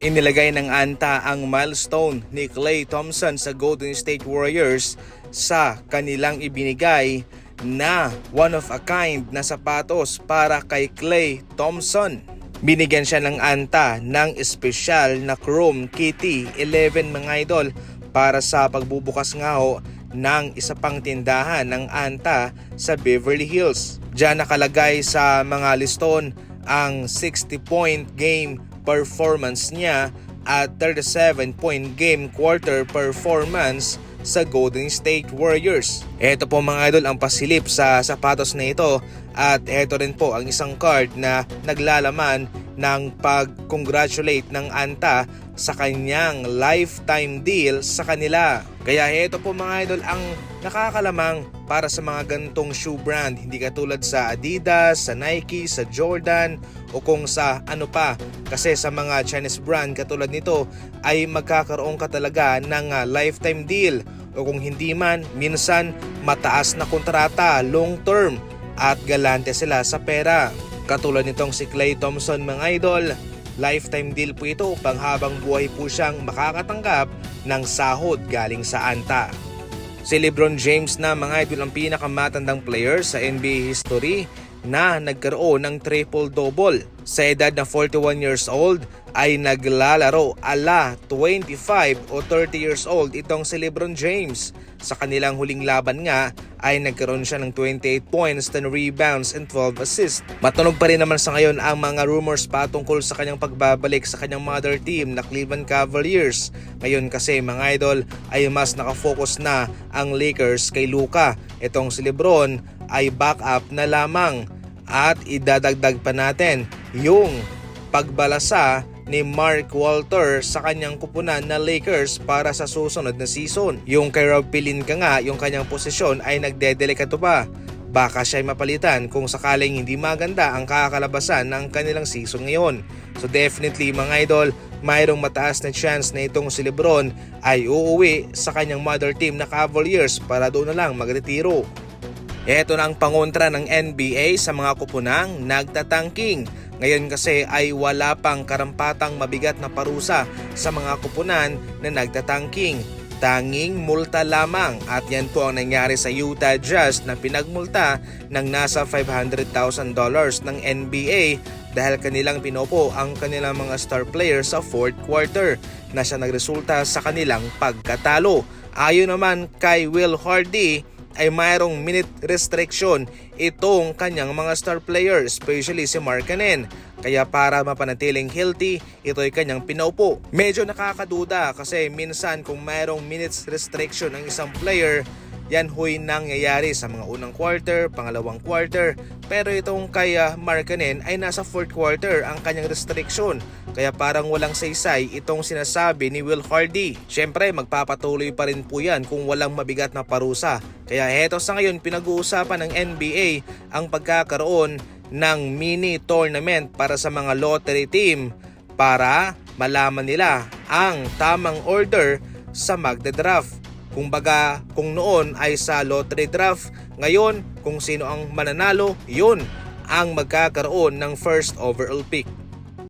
Inilagay ng ANTA ang milestone ni Klay Thompson sa Golden State Warriors sa kanilang ibinigay na one-of-a-kind na sapatos para kay Klay Thompson. Binigyan siya ng ANTA ng espesyal na Chrome Kitty 11 mga idol para sa pagbubukas nga ho ng isa pang tindahan ng ANTA sa Beverly Hills. Diyan nakalagay sa mga liston ang 60-point game performance niya at 37-point game quarter performance sa Golden State Warriors. Ito po mga idol ang pasilip sa sapatos na ito at ito rin po ang isang card na naglalaman ng pag-congratulate ng ANTA sa kanyang lifetime deal sa kanila. Kaya ito po mga idol ang nakakalamang para sa mga gantong shoe brand, hindi katulad sa Adidas, sa Nike, sa Jordan o kung sa ano pa. Kasi sa mga Chinese brand katulad nito ay magkakaroon ka talaga ng lifetime deal o kung hindi man, minsan mataas na kontrata, long term at galante sila sa pera. Katulad nitong si Klay Thompson mga idol, lifetime deal po ito, panghabang buhay po siyang makakatanggap ng sahod galing sa ANTA. Si LeBron James na mga idol ang pinakamatandang player sa NBA history na nagkaroon ng triple-double. Sa edad na 41 years old ay naglalaro ala 25 o 30 years old itong si LeBron James. Sa kanilang huling laban nga ay nagkaroon siya ng 28 points, 10 rebounds and 12 assists. Matunog pa rin naman sa ngayon ang mga rumors patungkol sa kanyang pagbabalik sa kanyang mother team na Cleveland Cavaliers. Ngayon kasi mga idol ay mas nakafocus na ang Lakers kay Luka. Itong si LeBron ay backup na lamang at idadagdag pa natin yung pagbalasa ni Mark Walter sa kanyang kupunan na Lakers para sa susunod na season. Yung kay Rob Pelinka nga, yung kanyang posisyon ay nagdedelikato pa. Baka siya'y mapalitan kung sakaling hindi maganda ang kakalabasan ng kanilang season ngayon. So definitely mga idol, mayroong mataas na chance na itong si LeBron ay uuwi sa kanyang mother team na Cavaliers para doon na lang magretiro. Ito na ang pangontra ng NBA sa mga kupunang nagtatangking. Ngayon kasi ay wala pang karampatang mabigat na parusa sa mga kupunan na nagtatangking. Tanging multa lamang at yan po ang nangyari sa Utah Jazz na pinagmulta ng nasa $500,000 ng NBA dahil kanilang pinopo ang kanilang mga star players sa fourth quarter na siya nagresulta sa kanilang pagkatalo. Ayon naman kay Will Hardy ay mayroong minute restriction itong kanyang mga star player, especially si Markkanen. Kaya para mapanatiling healthy, ito ay kanyang pinaupo. Medyo nakakaduda kasi minsan kung mayroong minutes restriction ang isang player, yan huy nangyayari sa mga unang quarter, pangalawang quarter. Pero itong kay Markkanen ay nasa fourth quarter ang kanyang restriction. Kaya parang walang saysay itong sinasabi ni Will Hardy. Siyempre magpapatuloy pa rin po yan kung walang mabigat na parusa. Kaya heto sa ngayon pinag-uusapan ng NBA ang pagkakaroon ng mini tournament para sa mga lottery team para malaman nila ang tamang order sa magda-draft. Kumbaga kung noon ay sa lottery draft, ngayon kung sino ang mananalo, yun ang magkakaroon ng first overall pick.